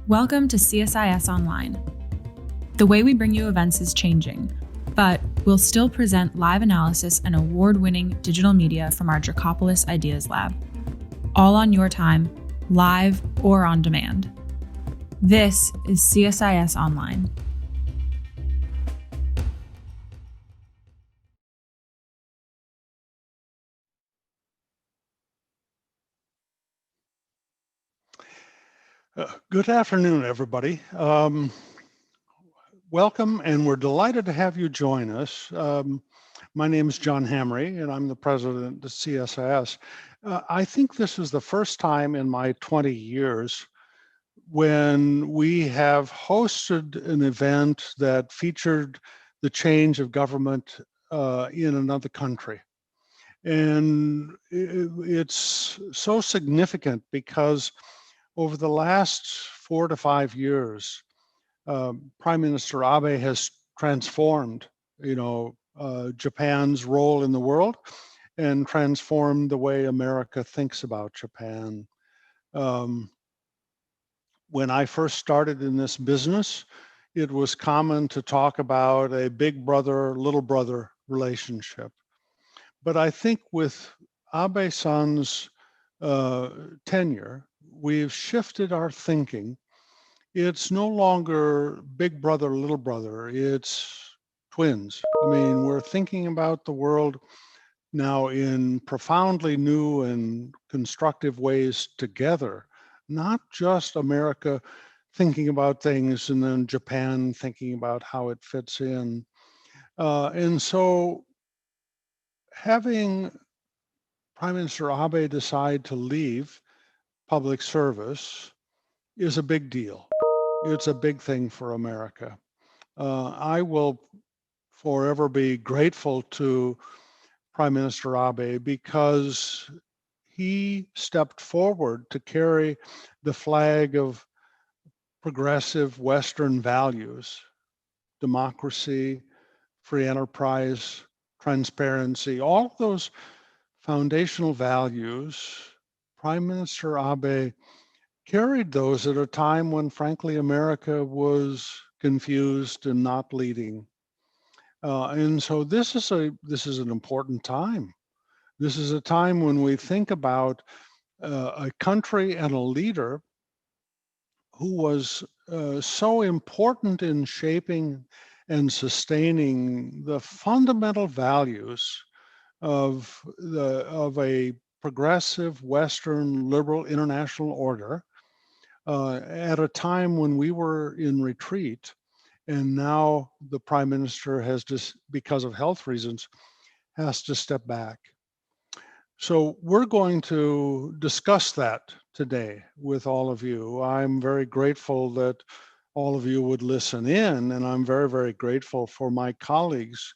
Welcome to CSIS Online. The way we bring you events is changing, but we'll still present live analysis and award-winning digital media from our Dracopolis Ideas Lab, all on your time, live or on demand. This is CSIS Online. Good afternoon, everybody. Welcome, and we're delighted to have you join us. My name is John Hamry, and I'm the president of CSIS. I think this is the first time in my 20 years when we have hosted an event that featured the change of government in another country. And it's so significant because over the last 4 to 5 years, Prime Minister Abe has transformed, Japan's role in the world and transformed the way America thinks about Japan. When I first started in this business, it was common to talk about a big brother, little brother relationship. But I think with Abe-san's tenure, we've shifted our thinking. It's no longer big brother, little brother, it's twins. I mean, we're thinking about the world now in profoundly new and constructive ways together, not just America thinking about things and then Japan thinking about how it fits in. And so having Prime Minister Abe decide to leave public service is a big deal. It's a big thing for America. I will forever be grateful to Prime Minister Abe because he stepped forward to carry the flag of progressive Western values, democracy, free enterprise, transparency, all of those foundational values. Prime Minister Abe carried those at a time when, frankly, America was confused and not leading. And so this is an important time. This is a time when we think about a country and a leader who was so important in shaping and sustaining the fundamental values of a progressive Western liberal international order at a time when we were in retreat. And now the prime minister has just, because of health reasons, has to step back. So we're going to discuss that today with all of you. I'm very grateful that all of you would listen in, and I'm very, very grateful for my colleagues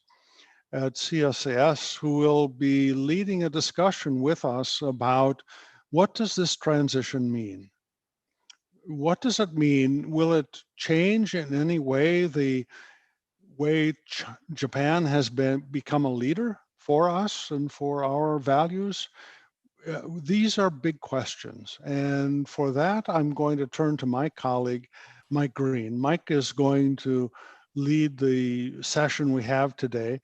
at CSIS who will be leading a discussion with us about what does this transition mean? What does it mean? Will it change in any way the way Japan has become a leader for us and for our values? These are big questions. And for that, I'm going to turn to my colleague, Mike Green. Mike is going to lead the session we have today.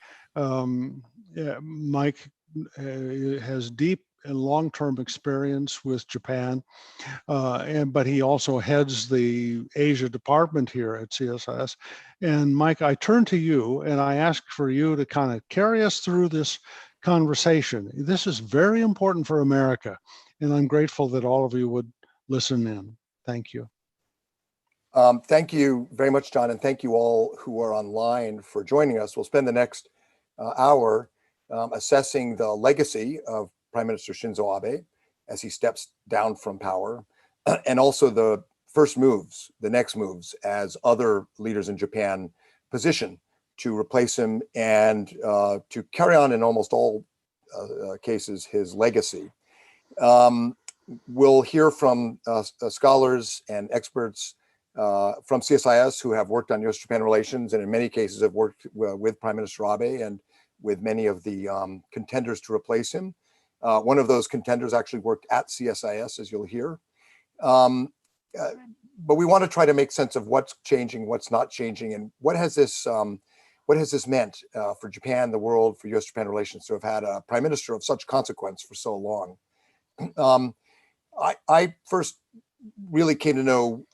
Mike has deep and long-term experience with Japan, but he also heads the Asia department here at CSIS. And Mike, I turn to you and I ask for you to kind of carry us through this conversation. This is very important for America, and I'm grateful that all of you would listen in. Thank you. Thank you very much, John, and thank you all who are online for joining us. We'll spend the next hour assessing the legacy of Prime Minister Shinzo Abe as he steps down from power, and also the first moves, the next moves, as other leaders in Japan position to replace him and to carry on in almost all cases his legacy. We'll hear from scholars and experts from CSIS who have worked on U.S.-Japan relations and in many cases have worked with Prime Minister Abe and with many of the contenders to replace him. One of those contenders actually worked at CSIS, as you'll hear. but we want to try to make sense of what's changing, what's not changing, and what has this meant for Japan, the world, for U.S.-Japan relations to have had a prime minister of such consequence for so long. I first really came to know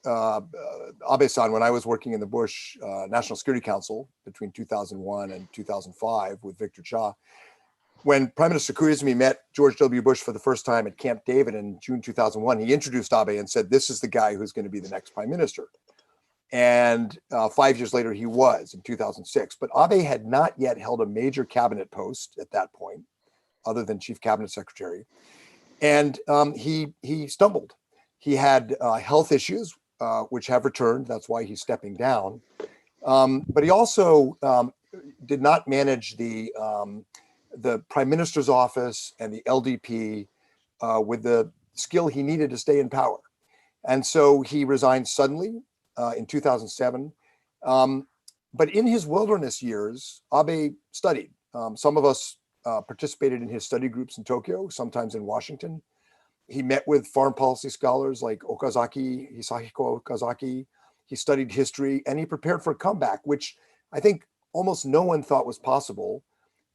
Abe-san when I was working in the Bush National Security Council between 2001 and 2005 with Victor Cha. When Prime Minister Koizumi met George W. Bush for the first time at Camp David in June 2001, he introduced Abe and said, "This is the guy who's going to be the next prime minister." And 5 years later, he was in 2006. But Abe had not yet held a major cabinet post at that point, other than chief cabinet secretary. And he stumbled. He had health issues, which have returned. That's why he's stepping down. But he also did not manage the prime minister's office and the LDP with the skill he needed to stay in power. And so he resigned suddenly in 2007. But in his wilderness years, Abe studied. Some of us participated in his study groups in Tokyo, sometimes in Washington. He met with foreign policy scholars like Hisahiko Okazaki. He studied history, and he prepared for a comeback, which I think almost no one thought was possible.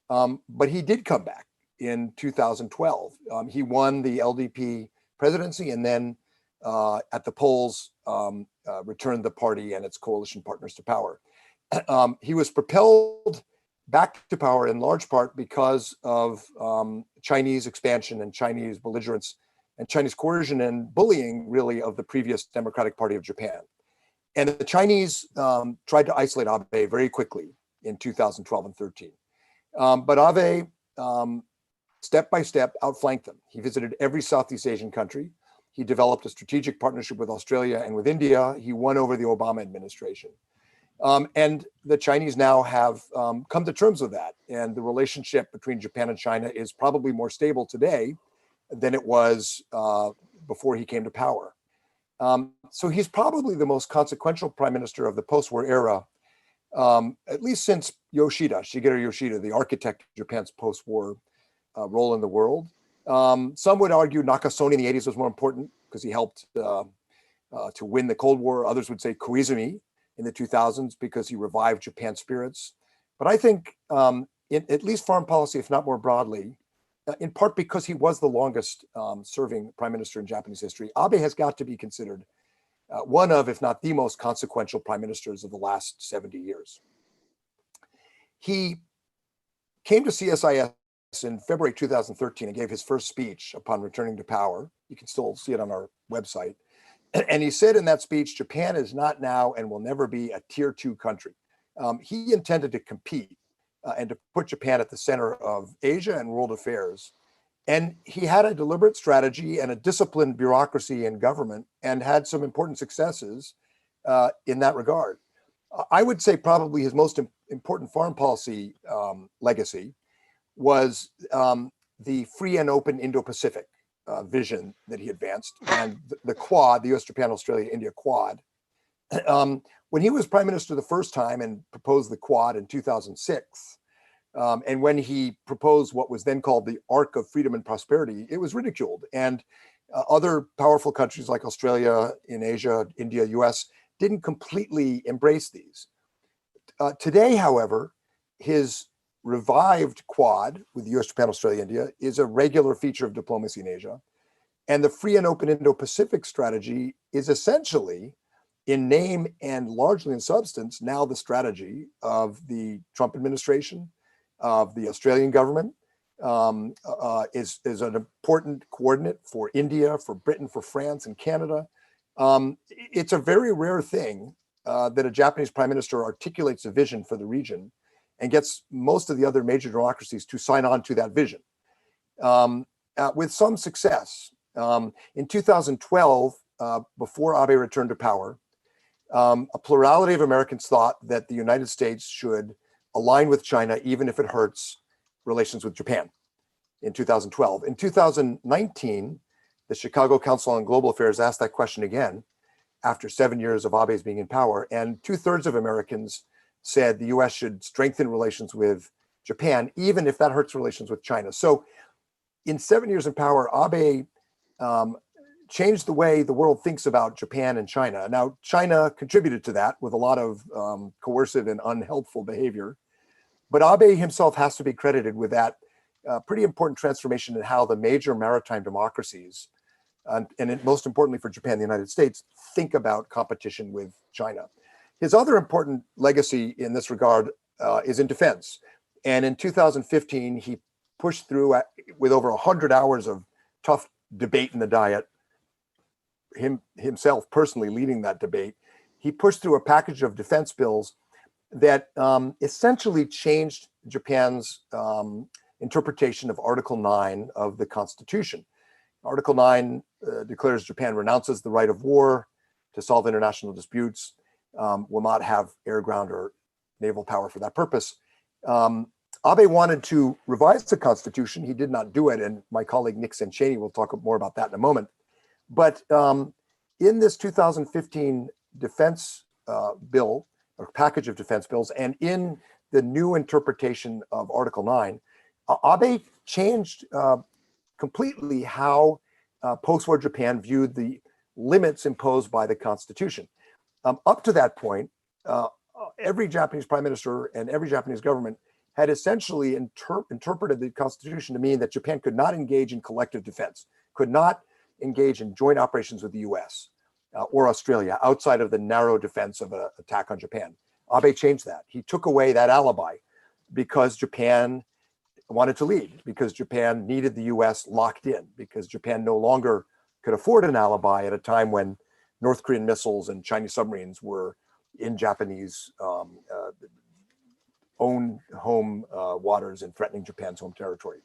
But he did come back in 2012. He won the LDP presidency, and then at the polls, returned the party and its coalition partners to power. He was propelled back to power in large part because of Chinese expansion and Chinese belligerence and Chinese coercion and bullying, really, of the previous Democratic Party of Japan. And the Chinese tried to isolate Abe very quickly in 2012 and 13. But Abe, step by step, outflanked them. He visited every Southeast Asian country. He developed a strategic partnership with Australia and with India. He won over the Obama administration. And the Chinese now have come to terms with that. And the relationship between Japan and China is probably more stable today than it was before he came to power. So he's probably the most consequential prime minister of the post-war era, at least since Shigeru Yoshida, the architect of Japan's post-war role in the world. Some would argue Nakasone in the 80s was more important because he helped to win the Cold War. Others would say Koizumi in the 2000s because he revived Japan's spirits. But I think in at least foreign policy, if not more broadly, in part because he was the longest serving prime minister in Japanese history, Abe has got to be considered one of, if not the most consequential prime ministers of the last 70 years. He came to CSIS in February 2013 and gave his first speech upon returning to power. You can still see it on our website. And he said in that speech, Japan is not now and will never be a tier 2 country. He intended to compete and to put Japan at the center of Asia and world affairs. And he had a deliberate strategy and a disciplined bureaucracy and government and had some important successes in that regard. I would say probably his most important foreign policy legacy was the free and open Indo-Pacific vision that he advanced, and the Quad, the US, Japan, Australia, India Quad. When he was prime minister the first time and proposed the Quad in 2006, and when he proposed what was then called the Arc of Freedom and Prosperity, it was ridiculed. And other powerful countries like Australia, in Asia, India, US, didn't completely embrace these. Today, however, his revived Quad with the US, Japan, Australia, India is a regular feature of diplomacy in Asia. And the free and open Indo-Pacific strategy is essentially, in name and largely in substance, now the strategy of the Trump administration, of the Australian government, is an important coordinate for India, for Britain, for France and Canada. It's a very rare thing that a Japanese prime minister articulates a vision for the region and gets most of the other major democracies to sign on to that vision with some success. In 2012, before Abe returned to power, a plurality of Americans thought that the United States should align with China, even if it hurts relations with Japan in 2012. In 2019, the Chicago Council on Global Affairs asked that question again after 7 years of Abe's being in power, and 2/3 of Americans said the US should strengthen relations with Japan, even if that hurts relations with China. So in 7 years in power, Abe changed the way the world thinks about Japan and China. Now, China contributed to that with a lot of coercive and unhelpful behavior, but Abe himself has to be credited with that pretty important transformation in how the major maritime democracies, most importantly for Japan and the United States, think about competition with China. His other important legacy in this regard is in defense. And in 2015, he pushed through with over 100 hours of tough debate in the Diet, himself personally leading that debate. He pushed through a package of defense bills that essentially changed Japan's interpretation of Article 9 of the Constitution. Article 9 declares Japan renounces the right of war to solve international disputes, will not have air, ground, or naval power for that purpose. Abe wanted to revise the Constitution. He did not do it, and my colleague Nick Sencheney will talk more about that in a moment. But in this 2015 defense bill, or package of defense bills, and in the new interpretation of Article 9, Abe changed completely how post-war Japan viewed the limits imposed by the Constitution. Up to that point, every Japanese prime minister and every Japanese government had essentially interpreted the Constitution to mean that Japan could not engage in collective defense, could not engage in joint operations with the US or Australia outside of the narrow defense of an attack on Japan. Abe changed that. He took away that alibi because Japan wanted to lead, because Japan needed the US locked in, because Japan no longer could afford an alibi at a time when North Korean missiles and Chinese submarines were in Japanese own home waters and threatening Japan's home territory.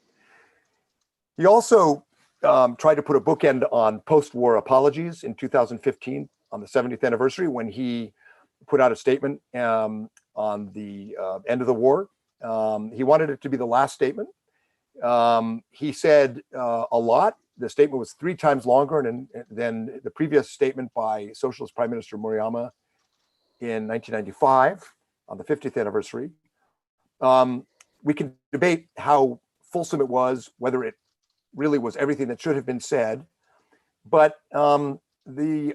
He also tried to put a bookend on post-war apologies in 2015 on the 70th anniversary when he put out a statement on the end of the war. He wanted it to be the last statement. He said a lot. The statement was 3 times longer than the previous statement by Socialist Prime Minister Murayama in 1995 on the 50th anniversary. We can debate how fulsome it was, whether it really was everything that should have been said, but the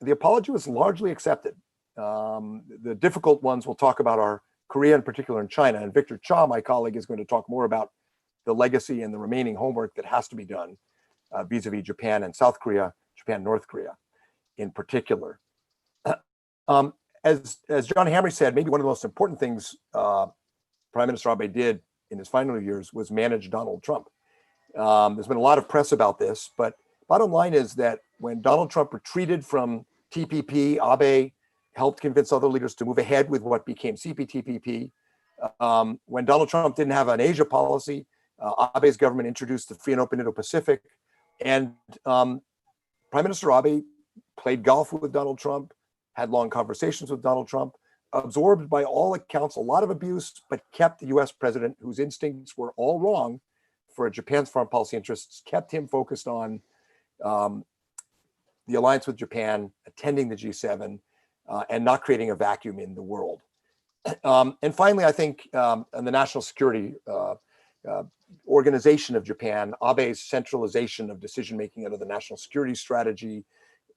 apology was largely accepted. The difficult ones we'll talk about are Korea in particular and China, and Victor Cha, my colleague, is going to talk more about the legacy and the remaining homework that has to be done vis-a-vis Japan and South Korea, Japan, North Korea in particular. As John Hamre said, maybe one of the most important things Prime Minister Abe did in his final years was manage Donald Trump. There's been a lot of press about this, but bottom line is that when Donald Trump retreated from TPP, Abe helped convince other leaders to move ahead with what became CPTPP. When Donald Trump didn't have an Asia policy, Abe's government introduced the Free and Open Indo-Pacific. And Prime Minister Abe played golf with Donald Trump, had long conversations with Donald Trump, absorbed by all accounts a lot of abuse, but kept the US president, whose instincts were all wrong for Japan's foreign policy interests, kept him focused on the alliance with Japan, attending the G7, and not creating a vacuum in the world. And finally, I think in the national security organization of Japan, Abe's centralization of decision-making under the national security strategy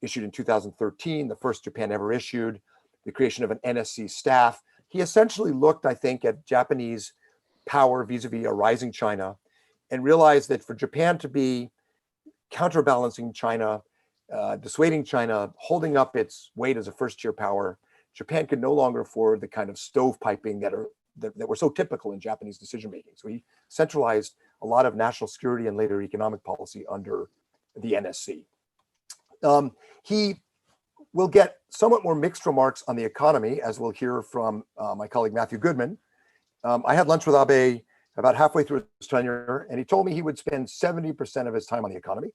issued in 2013, the first Japan ever issued, the creation of an NSC staff. He essentially looked, I think, at Japanese power vis-a-vis a rising China and realized that for Japan to be counterbalancing China, dissuading China, holding up its weight as a first-tier power, Japan could no longer afford the kind of stovepiping that were so typical in Japanese decision-making. So he centralized a lot of national security and later economic policy under the NSC. He will get somewhat more mixed remarks on the economy, as we'll hear from my colleague Matthew Goodman. I had lunch with Abe about halfway through his tenure, and he told me he would spend 70% of his time on the economy.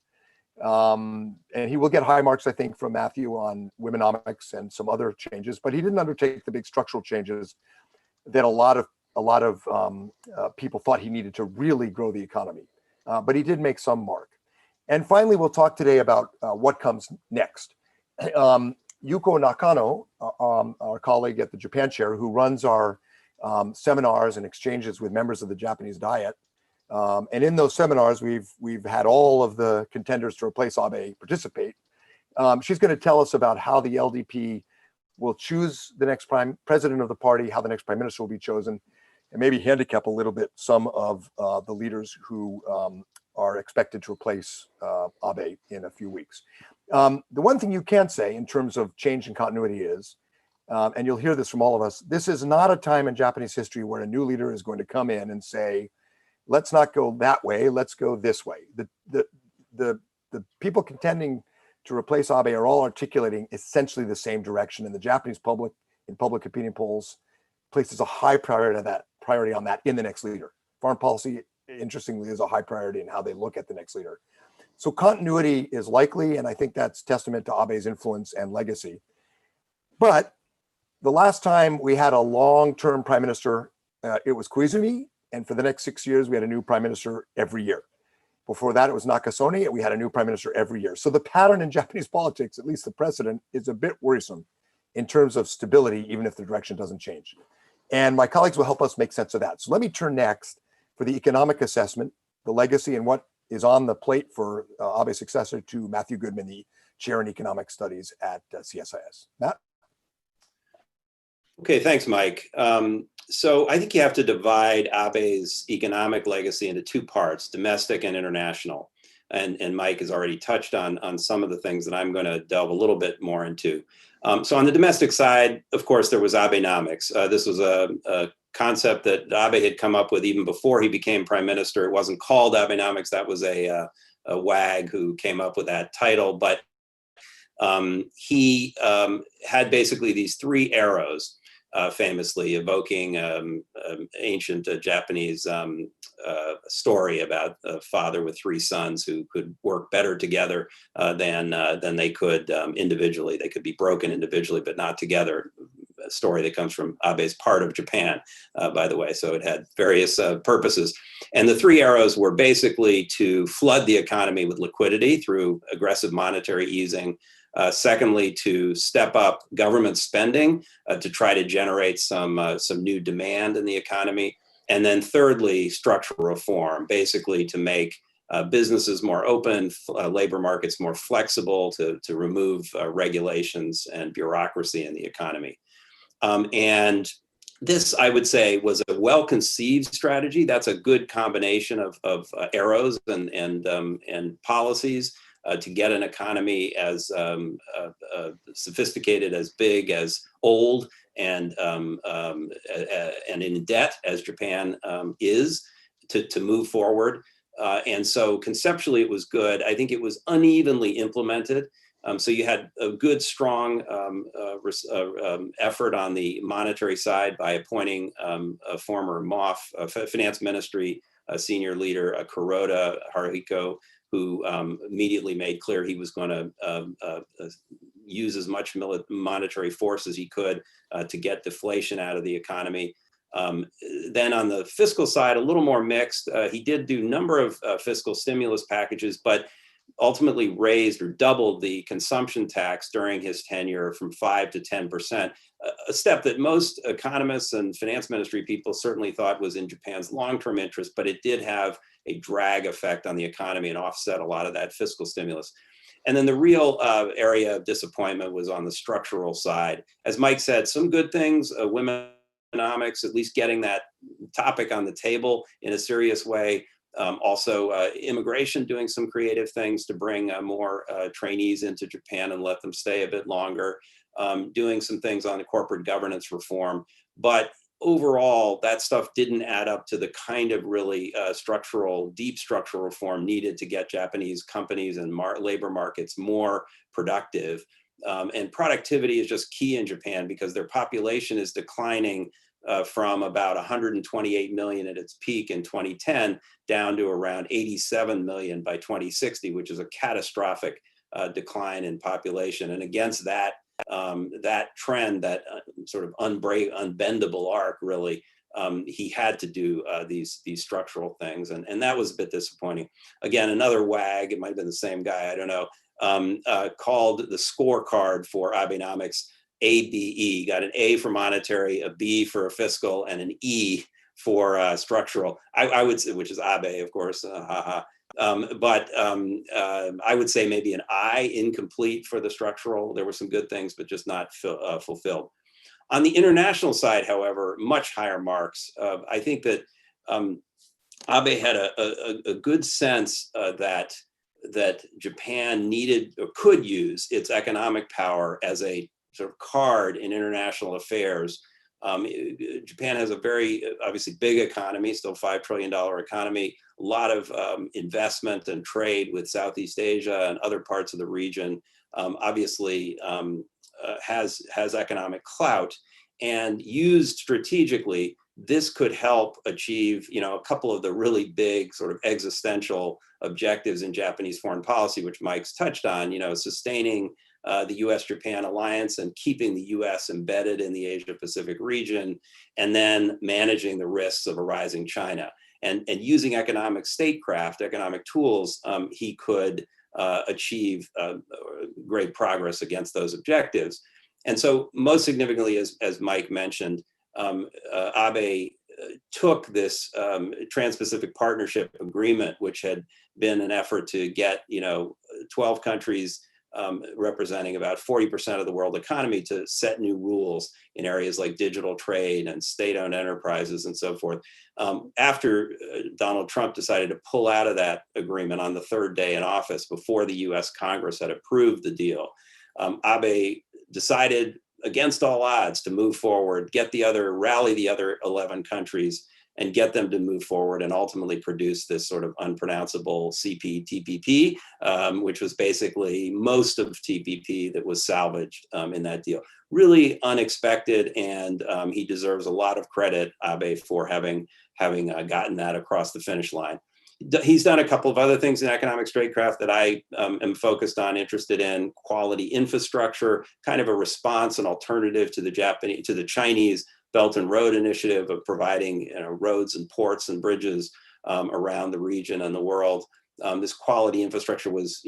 And he will get high marks, I think, from Matthew on womenomics and some other changes, but he didn't undertake the big structural changes that a lot of people thought he needed to really grow the economy. But he did make some mark. And finally, we'll talk today about what comes next. Yuko Nakano, our colleague at the Japan Chair, who runs our seminars and exchanges with members of the Japanese Diet, And in those seminars, we've had all of the contenders to replace Abe participate. She's going to tell us about how the LDP will choose the next president of the party, how the next prime minister will be chosen, and maybe handicap a little bit some of the leaders who are expected to replace Abe in a few weeks. The one thing you can say in terms of change and continuity is, and you'll hear this from all of us, this is not a time in Japanese history where a new leader is going to come in and say, let's not go that way, let's go this way. The people contending to replace Abe are all articulating essentially the same direction, and the Japanese public, in public opinion polls, places a high priority on that in the next leader. Foreign policy, interestingly, is a high priority in how they look at the next leader. So continuity is likely, and I think that's testament to Abe's influence and legacy. But the last time we had a long-term prime minister, it was Koizumi, and for the next 6 years, we had a new prime minister every year. Before that, it was Nakasone. We had a new prime minister every year. So the pattern in Japanese politics, at least the precedent, is a bit worrisome in terms of stability, even if the direction doesn't change. And my colleagues will help us make sense of that. So let me turn next for the economic assessment, the legacy, and what is on the plate for Abe's successor, to Matthew Goodman, the chair in economic studies at CSIS. Matt? Okay, thanks, Mike. So I think you have to divide Abe's economic legacy into two parts, domestic and international. And Mike has already touched on some of the things that I'm going to delve a little bit more into. So on the domestic side, of course, there was Abenomics. This was a concept that Abe had come up with even before he became prime minister. It wasn't called Abenomics. That was a wag who came up with that title. But he had basically these three arrows. Famously evoking ancient Japanese story about a father with three sons who could work better together than they could individually. They could be broken individually, but not together. A story that comes from Abe's part of Japan, by the way. So it had various purposes. And the three arrows were basically to flood the economy with liquidity through aggressive monetary easing. Secondly, to step up government spending to try to generate some new demand in the economy. And then thirdly, structural reform, basically to make businesses more open, labor markets more flexible, to remove regulations and bureaucracy in the economy. And this, I would say, was a well-conceived strategy. That's a good combination of arrows and policies. To get an economy as sophisticated, as big, as old, and in debt as Japan is, to move forward. And so conceptually it was good. I think it was unevenly implemented. So you had a good, strong effort on the monetary side by appointing a former MOF, Finance Ministry senior leader, Kuroda Haruhiko, who immediately made clear he was going to use as much monetary force as he could to get deflation out of the economy. Then on the fiscal side, a little more mixed. He did do a number of fiscal stimulus packages, but ultimately raised or doubled the consumption tax during his tenure from 5 to 10%, a step that most economists and finance ministry people certainly thought was in Japan's long-term interest, but it did have a drag effect on the economy and offset a lot of that fiscal stimulus. And then the real area of disappointment was on the structural side. As Mike said, some good things, womenomics, at least getting that topic on the table in a serious way. Also immigration, doing some creative things to bring more trainees into Japan and let them stay a bit longer, doing some things on the corporate governance reform. But overall, that stuff didn't add up to the kind of really deep structural reform needed to get Japanese companies and labor markets more productive. And productivity is just key in Japan because their population is declining from about 128 million at its peak in 2010 down to around 87 million by 2060, which is a catastrophic decline in population. And against that trend, that sort of unbendable arc, really, he had to do these structural things, and that was a bit disappointing. Again, another wag, it might have been the same guy, I don't know, called the scorecard for Abenomics ABE. Got an A for monetary, a B for fiscal, and an E for structural. I would say, which is Abe, of course, but I would say maybe an I, incomplete for the structural. There were some good things, but just not fulfilled. On the international side, however, much higher marks. I think that Abe had a good sense that Japan needed or could use its economic power as a sort of card in international affairs. Japan has a very obviously big economy, still $5 trillion economy, a lot of investment and trade with Southeast Asia and other parts of the region, obviously has economic clout, and used strategically, this could help achieve, a couple of the really big sort of existential objectives in Japanese foreign policy, which Mike's touched on, sustaining the US-Japan alliance and keeping the US embedded in the Asia-Pacific region, and then managing the risks of a rising China. And using economic statecraft, economic tools, he could achieve great progress against those objectives. And so most significantly, as Mike mentioned, Abe took this Trans-Pacific Partnership Agreement, which had been an effort to get 12 countries representing about 40% of the world economy to set new rules in areas like digital trade and state-owned enterprises and so forth. After Donald Trump decided to pull out of that agreement on the third day in office, before the US Congress had approved the deal, Abe decided against all odds to move forward, rally the other 11 countries and get them to move forward and ultimately produce this sort of unpronounceable CPTPP, which was basically most of TPP that was salvaged in that deal. Really unexpected, and he deserves a lot of credit, Abe, for having gotten that across the finish line. He's done a couple of other things in economic statecraft that I am focused on, interested in: quality infrastructure, kind of a response, an alternative to the Chinese Belt and Road Initiative of providing roads and ports and bridges around the region and the world. This quality infrastructure was,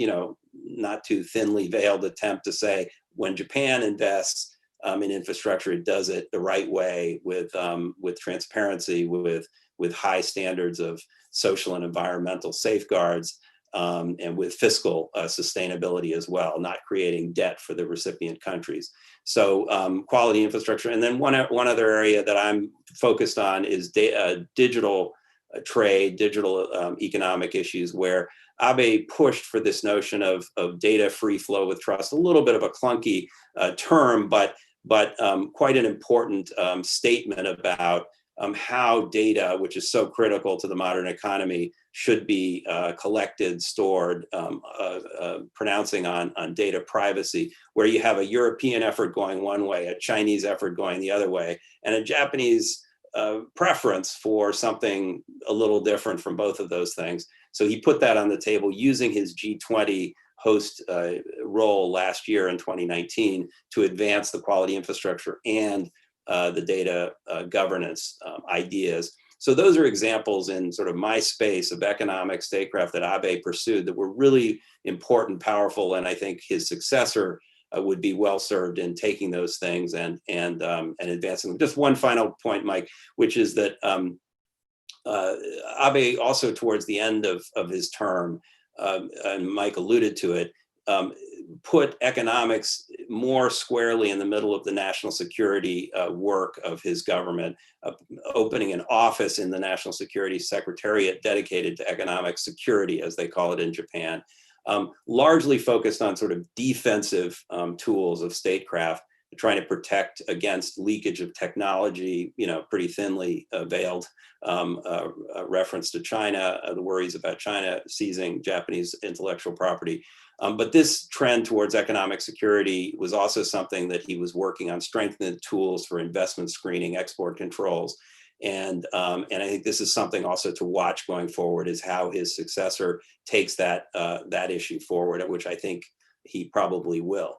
not too thinly veiled attempt to say, when Japan invests in infrastructure, it does it the right way, with transparency, with high standards of social and environmental safeguards, and with fiscal sustainability as well, not creating debt for the recipient countries. So quality infrastructure. And then one other area that I'm focused on is digital trade, digital economic issues, where Abe pushed for this notion of data free flow with trust, a little bit of a clunky term, but quite an important statement about how data, which is so critical to the modern economy, should be collected, stored, pronouncing on data privacy, where you have a European effort going one way, a Chinese effort going the other way, and a Japanese preference for something a little different from both of those things. So he put that on the table using his G20 host role last year in 2019 to advance the quality infrastructure and the data governance ideas. So those are examples in sort of my space of economic statecraft that Abe pursued that were really important, powerful, and I think his successor would be well served in taking those things and advancing them. Just one final point, Mike, which is that Abe also, towards the end of his term, and Mike alluded to it, put economics more squarely in the middle of the national security work of his government, opening an office in the National Security Secretariat dedicated to economic security, as they call it in Japan, largely focused on sort of defensive tools of statecraft, trying to protect against leakage of technology, pretty thinly veiled reference to China, the worries about China seizing Japanese intellectual property. But this trend towards economic security was also something that he was working on, strengthening tools for investment screening, export controls. And I think this is something also to watch going forward, is how his successor takes that issue forward, which I think he probably will.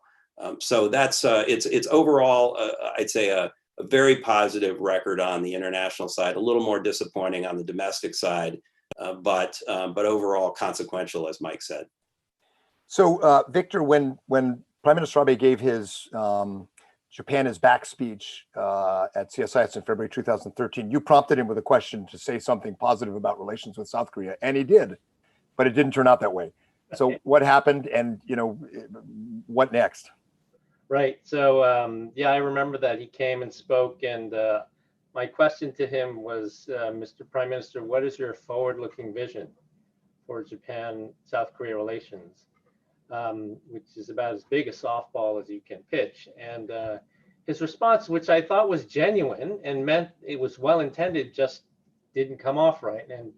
So that's it's overall, I'd say, a very positive record on the international side, a little more disappointing on the domestic side, but overall consequential, as Mike said. So, Victor, when Prime Minister Abe gave his Japan is back speech at CSIS in February 2013, you prompted him with a question to say something positive about relations with South Korea, and he did, but it didn't turn out that way. So what happened, and what next? Right. So yeah, I remember that he came and spoke, and my question to him was, Mr. Prime Minister, what is your forward-looking vision for Japan-South Korea relations? Which is about as big a softball as you can pitch. And his response, which I thought was genuine and meant it was well-intended, just didn't come off right. And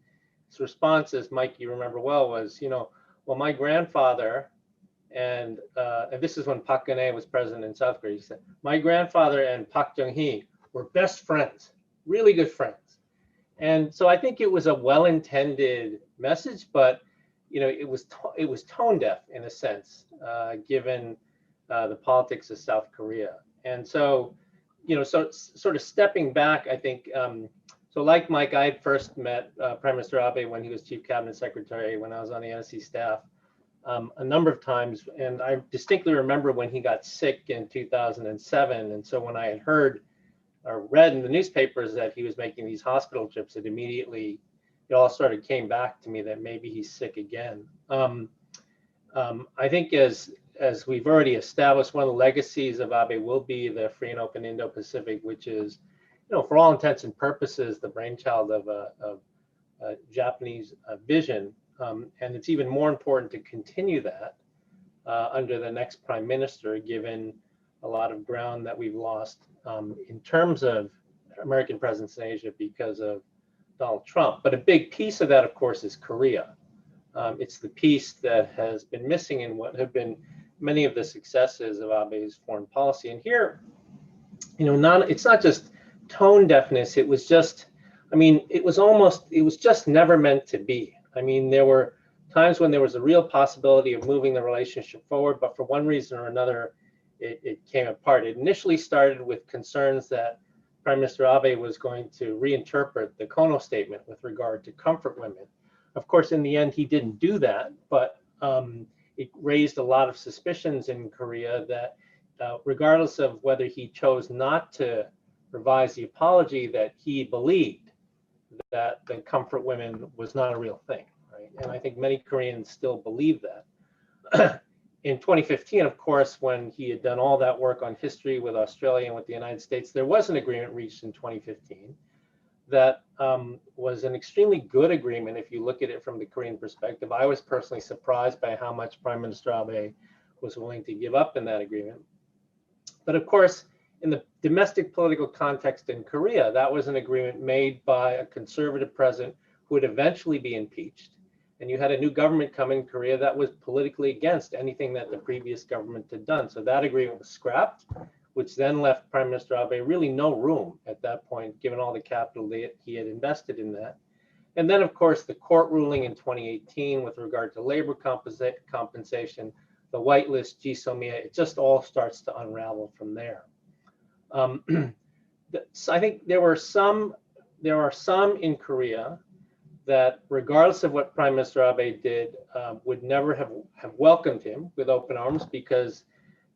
his response, as Mike, you remember well, was, well, my grandfather, and this is when Park Geun-hye was president in South Korea, he said, my grandfather and Park Chung-hee were best friends, really good friends. And so I think it was a well-intended message, but it was tone deaf in a sense, given the politics of South Korea. And so, so sort of stepping back, I think, so like Mike, I had first met Prime Minister Abe when he was Chief Cabinet Secretary, when I was on the NSC staff a number of times. And I distinctly remember when he got sick in 2007. And so when I had heard or read in the newspapers that he was making these hospital trips, it immediately, it all sort of came back to me that maybe he's sick again. I think as we've already established, one of the legacies of Abe will be the free and open Indo-Pacific, which is, for all intents and purposes, the brainchild of a Japanese vision. And it's even more important to continue that under the next prime minister, given a lot of ground that we've lost in terms of American presence in Asia because of Donald Trump. But a big piece of that, of course, is Korea. It's the piece that has been missing in what have been many of the successes of Abe's foreign policy. And here, it's not just tone deafness. It was just, it was just never meant to be. There were times when there was a real possibility of moving the relationship forward, but for one reason or another, it came apart. It initially started with concerns that Prime Minister Abe was going to reinterpret the Kono statement with regard to comfort women. Of course, in the end, he didn't do that, but it raised a lot of suspicions in Korea that regardless of whether he chose not to revise the apology, that he believed that the comfort women was not a real thing, right? And I think many Koreans still believe that. In 2015, of course, when he had done all that work on history with Australia and with the United States, there was an agreement reached in 2015 that was an extremely good agreement if you look at it from the Korean perspective. I was personally surprised by how much Prime Minister Abe was willing to give up in that agreement. But of course, in the domestic political context in Korea, that was an agreement made by a conservative president who would eventually be impeached. And you had a new government come in Korea that was politically against anything that the previous government had done. So that agreement was scrapped, which then left Prime Minister Abe really no room at that point, given all the capital that he had invested in that. And then, of course, the court ruling in 2018 with regard to labor compensation, the whitelist, Jisomia, it just all starts to unravel from there. So I think there are some in Korea that, regardless of what Prime Minister Abe did, would never have welcomed him with open arms because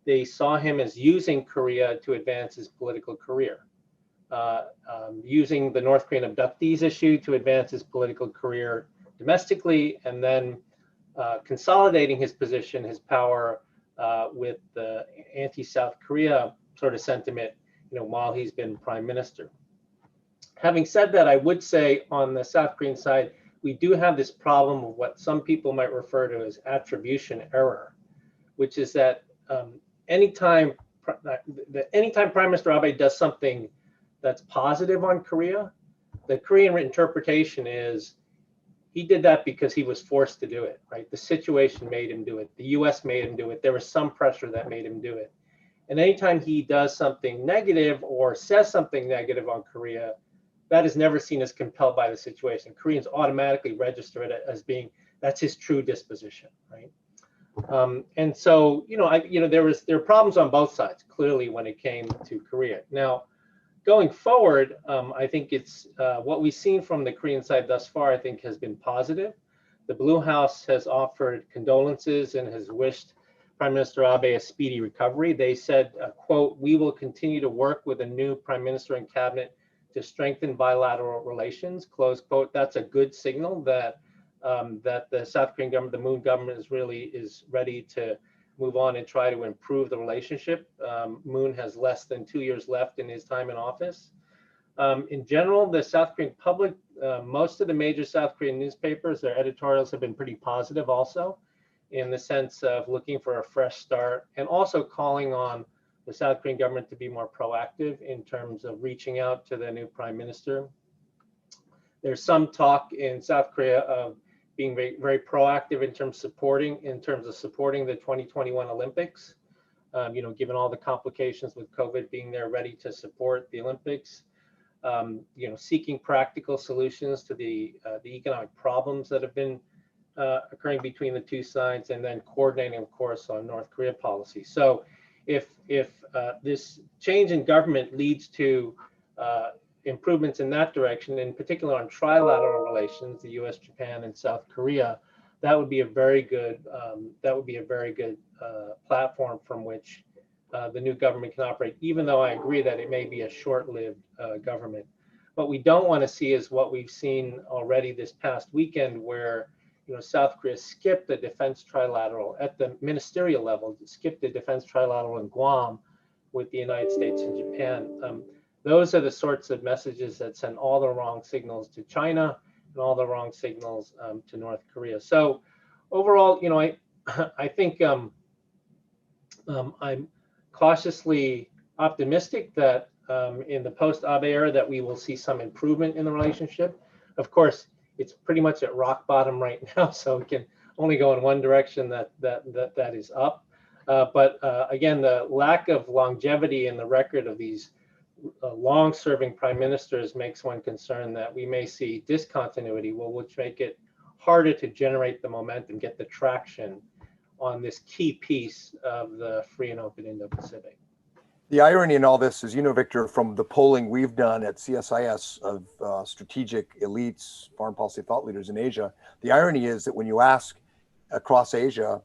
they saw him as using Korea to advance his political career, using the North Korean abductees issue to advance his political career domestically, and then consolidating his position, his power with the anti-South Korea sort of sentiment, while he's been prime minister. Having said that, I would say on the South Korean side, we do have this problem of what some people might refer to as attribution error, which is that anytime Prime Minister Abe does something that's positive on Korea, the Korean interpretation is he did that because he was forced to do it, right? The situation made him do it. The US made him do it. There was some pressure that made him do it. And anytime he does something negative or says something negative on Korea, that is never seen as compelled by the situation. Koreans automatically register it as being, that's his true disposition, right? And so, there are problems on both sides, clearly, when it came to Korea. Now, going forward, I think it's what we've seen from the Korean side thus far, I think, has been positive. The Blue House has offered condolences and has wished Prime Minister Abe a speedy recovery. They said, quote, "We will continue to work with a new Prime Minister and cabinet to strengthen bilateral relations," close quote. That's a good signal that that the South Korean government, the Moon government, is ready to move on and try to improve the relationship. Moon has less than 2 years left in his time in office. In general, the South Korean public, most of the major South Korean newspapers, their editorials have been pretty positive also, in the sense of looking for a fresh start and also calling on the South Korean government to be more proactive in terms of reaching out to the new prime minister. There's some talk in South Korea of being very, very proactive in terms of supporting the 2021 Olympics. You know, given all the complications with COVID, being there ready to support the Olympics. You know, seeking practical solutions to the economic problems that have been occurring between the two sides, and then coordinating, of course, on North Korea policy. So if this change in government leads to improvements in that direction, in particular on trilateral relations, the U.S., Japan, and South Korea, that would be a very good platform from which the new government can operate, even though I agree that it may be a short-lived government. What we don't want to see is what we've seen already this past weekend, where South Korea skipped the defense trilateral at the ministerial level, skipped the defense trilateral in Guam with the United States and Japan. Those are the sorts of messages that send all the wrong signals to China and all the wrong signals to North Korea. So overall, I think I'm cautiously optimistic that in the post-Abe era that we will see some improvement in the relationship. Of course, it's pretty much at rock bottom right now, so it can only go in one direction, that is up. But again, the lack of longevity in the record of these long-serving prime ministers makes one concerned that we may see discontinuity, which make it harder to generate the momentum, get the traction on this key piece of the free and open Indo-Pacific. The irony in all this is, Victor, from the polling we've done at CSIS of strategic elites, foreign policy thought leaders in Asia, the irony is that when you ask across Asia,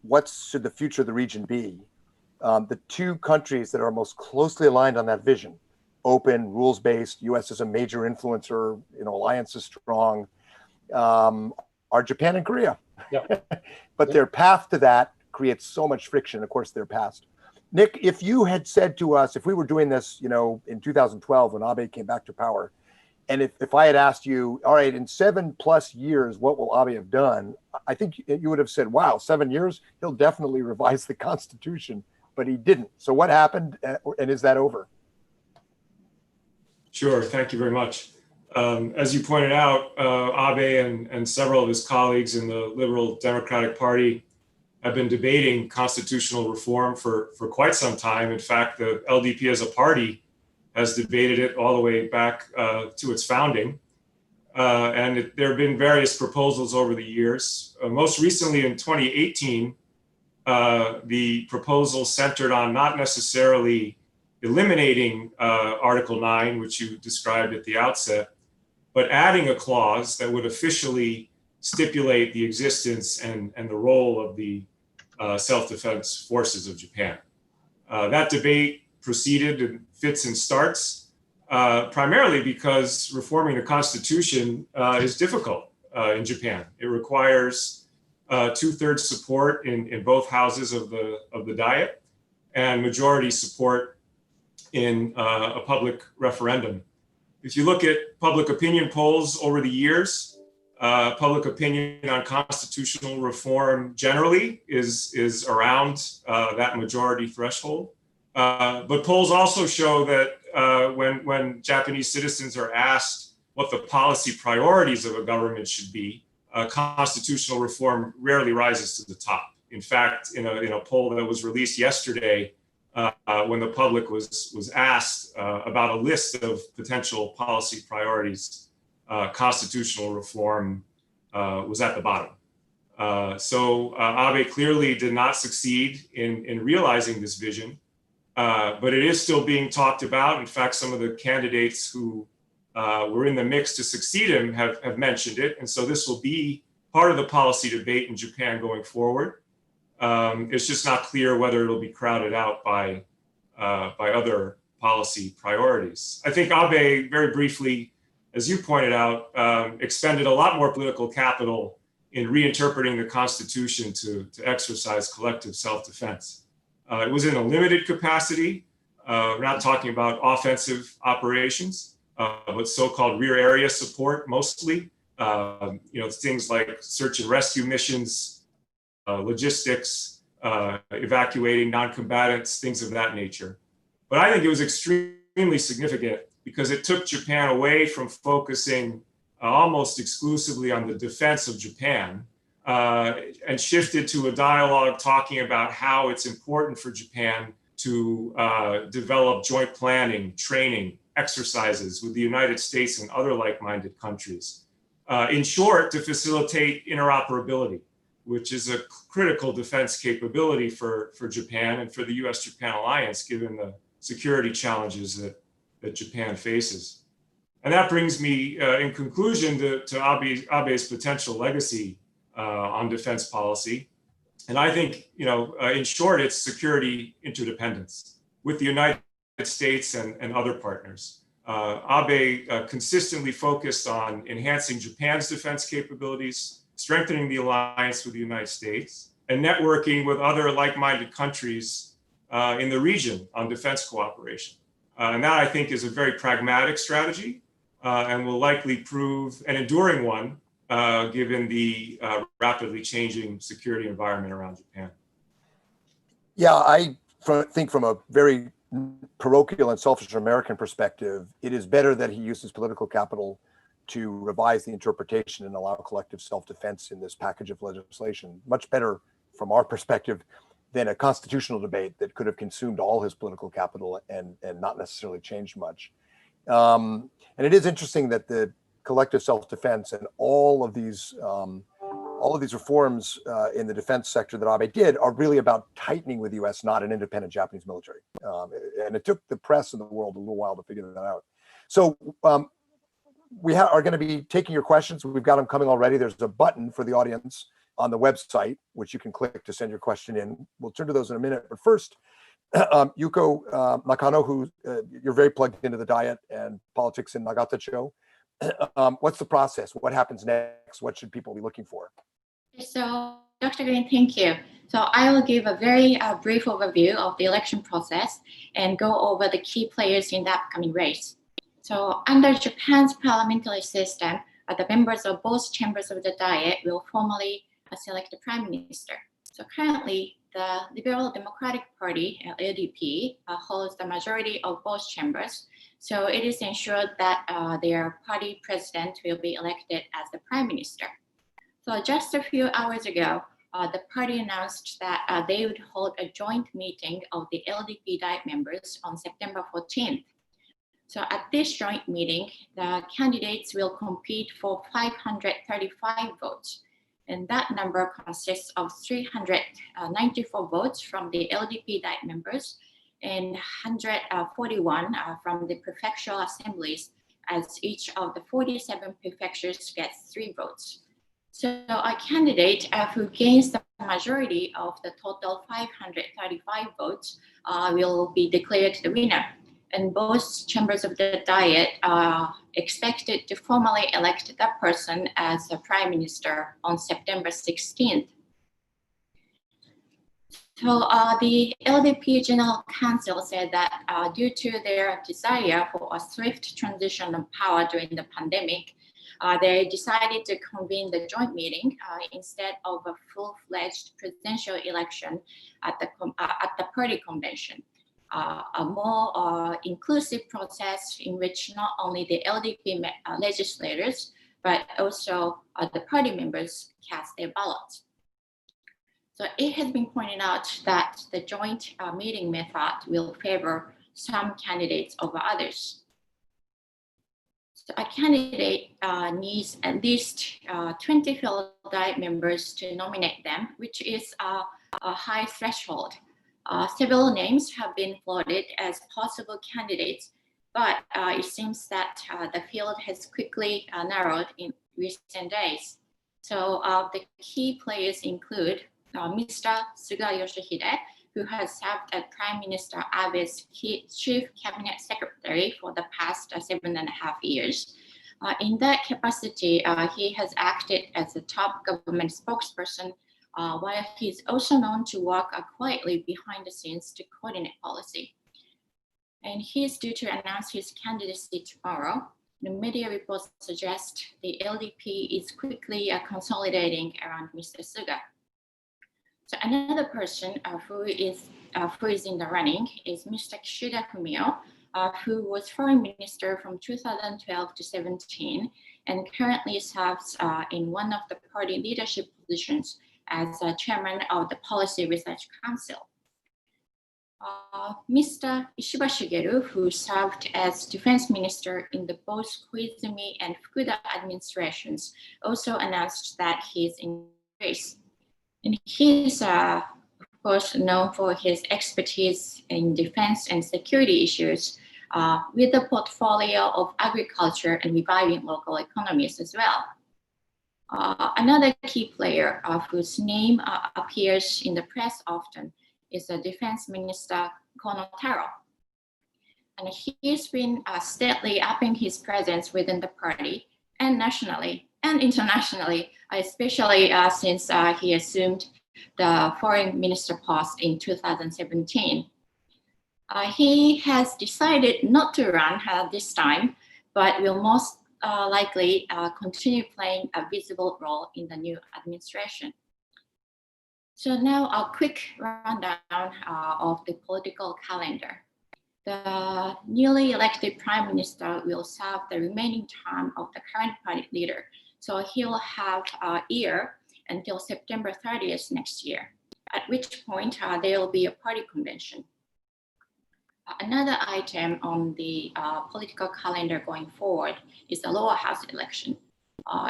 what should the future of the region be? The two countries that are most closely aligned on that vision, open, rules-based, U.S. is a major influencer, alliance is strong, are Japan and Korea. Yep. But their path to that creates so much friction, of course, their past. Nick, if you had said to us, if we were doing this, in 2012 when Abe came back to power, and if I had asked you, all right, in 7+ years, what will Abe have done? I think you would have said, wow, 7 years, he'll definitely revise the Constitution, but he didn't. So what happened, and is that over? Sure, thank you very much. As you pointed out, Abe and several of his colleagues in the Liberal Democratic Party have been debating constitutional reform for quite some time. In fact, the LDP as a party has debated it all the way back to its founding. And there have been various proposals over the years. Most recently in 2018, the proposal centered on not necessarily eliminating Article 9, which you described at the outset, but adding a clause that would officially stipulate the existence and the role of the self-defense forces of Japan. That debate proceeded in fits and starts, primarily because reforming the Constitution is difficult in Japan. It requires 2/3 support in both houses of the Diet and majority support in a public referendum. If you look at public opinion polls over the years, public opinion on constitutional reform generally is around that majority threshold. But polls also show that when Japanese citizens are asked what the policy priorities of a government should be, constitutional reform rarely rises to the top. In fact, in a poll that was released yesterday, when the public was asked about a list of potential policy priorities, constitutional reform was at the bottom. So Abe clearly did not succeed in realizing this vision, but it is still being talked about. In fact, some of the candidates who were in the mix to succeed him have mentioned it. And so this will be part of the policy debate in Japan going forward. It's just not clear whether it'll be crowded out by other policy priorities. I think Abe, very briefly, as you pointed out, expended a lot more political capital in reinterpreting the Constitution to exercise collective self-defense. It was in a limited capacity. We're not talking about offensive operations, but so-called rear area support mostly. Things like search and rescue missions, logistics, evacuating non-combatants, things of that nature. But I think it was extremely significant because it took Japan away from focusing almost exclusively on the defense of Japan and shifted to a dialogue talking about how it's important for Japan to develop joint planning, training, exercises with the United States and other like-minded countries. In short, to facilitate interoperability, which is a critical defense capability for Japan and for the US-Japan alliance, given the security challenges that Japan faces. And that brings me, in conclusion, to Abe's potential legacy on defense policy. And I think, in short, it's security interdependence with the United States and other partners. Abe consistently focused on enhancing Japan's defense capabilities, strengthening the alliance with the United States, and networking with other like-minded countries in the region on defense cooperation. And that, I think, is a very pragmatic strategy and will likely prove an enduring one given the rapidly changing security environment around Japan. Yeah, I think from a very parochial and selfish American perspective, it is better that he uses political capital to revise the interpretation and allow collective self-defense in this package of legislation. Much better from our perspective than a constitutional debate that could have consumed all his political capital and not necessarily changed much. And it is interesting that the collective self-defense and all of these reforms in the defense sector that Abe did are really about tightening with the US, not an independent Japanese military. And it took the press in the world a little while to figure that out. So we are going to be taking your questions. We've got them coming already. There's a button for the audience on the website, which you can click to send your question in. We'll turn to those in a minute. But first, Yuko Nakano, who you're very plugged into the diet and politics in Nagata-cho. What's the process? What happens next? What should people be looking for? So, Dr. Green, thank you. So I will give a very brief overview of the election process and go over the key players in the upcoming race. So under Japan's parliamentary system, the members of both chambers of the Diet will formally select the prime minister. So currently, the Liberal Democratic Party, LDP, holds the majority of both chambers. So it is ensured that their party president will be elected as the prime minister. So just a few hours ago, the party announced that they would hold a joint meeting of the LDP Diet members on September 14th. So at this joint meeting, the candidates will compete for 535 votes. And that number consists of 394 votes from the LDP Diet members and 141 from the prefectural assemblies, as each of the 47 prefectures gets 3 votes. So a candidate who gains the majority of the total 535 votes will be declared the winner. And both chambers of the Diet are expected to formally elect that person as the prime minister on September 16th. So the LDP General Council said that due to their desire for a swift transition of power during the pandemic, they decided to convene the joint meeting instead of a full-fledged presidential election at the party convention. A more inclusive process in which not only the LDP legislators, but also the party members cast their ballots. So it has been pointed out that the joint meeting method will favor some candidates over others. So a candidate needs at least 20 fellow Diet members to nominate them, which is a high threshold. Several names have been floated as possible candidates, but it seems that the field has quickly narrowed in recent days. So the key players include Mr. Suga Yoshihide, who has served as Prime Minister Abe's Chief Cabinet Secretary for the past 7.5 years. In that capacity, he has acted as a top government spokesperson, while he is also known to work quietly behind the scenes to coordinate policy. And he is due to announce his candidacy tomorrow. The media reports suggest the LDP is quickly consolidating around Mr. Suga. So another person who is in the running is Mr. Kishida Fumio, who was foreign minister from 2012 to 17 and currently serves in one of the party leadership positions as chairman of the Policy Research Council. Mr. Ishiba Shigeru, who served as defense minister in the both Koizumi and Fukuda administrations, also announced that he is in race. And he is, of course, known for his expertise in defense and security issues, with a portfolio of agriculture and reviving local economies as well. Another key player whose name appears in the press often is the Defense Minister Kono Taro. And he's been steadily upping his presence within the party and nationally and internationally, especially since he assumed the foreign minister post in 2017. He has decided not to run this time, but will most likely continue playing a visible role in the new administration. So now a quick rundown of the political calendar. The newly elected prime minister will serve the remaining term of the current party leader. So he will have a year until September 30th next year, at which point there will be a party convention. Another item on the political calendar going forward is the lower house election.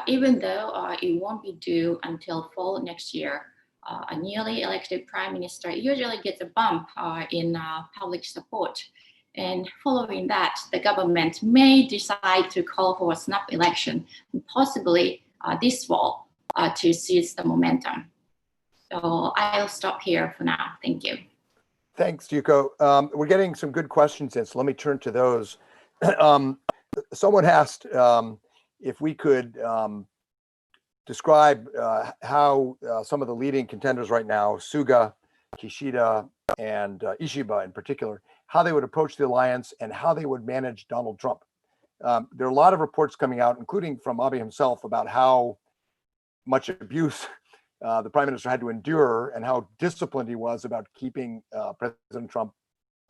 Even though it won't be due until fall next year, a newly elected prime minister usually gets a bump in public support. And following that, the government may decide to call for a snap election, possibly this fall, to seize the momentum. So I'll stop here for now. Thank you. Thanks, Yuko. We're getting some good questions in, so let me turn to those. Someone asked if we could describe how some of the leading contenders right now, Suga, Kishida, and Ishiba in particular, how they would approach the alliance and how they would manage Donald Trump. There are a lot of reports coming out, including from Abe himself, about how much abuse the prime minister had to endure and how disciplined he was about keeping President Trump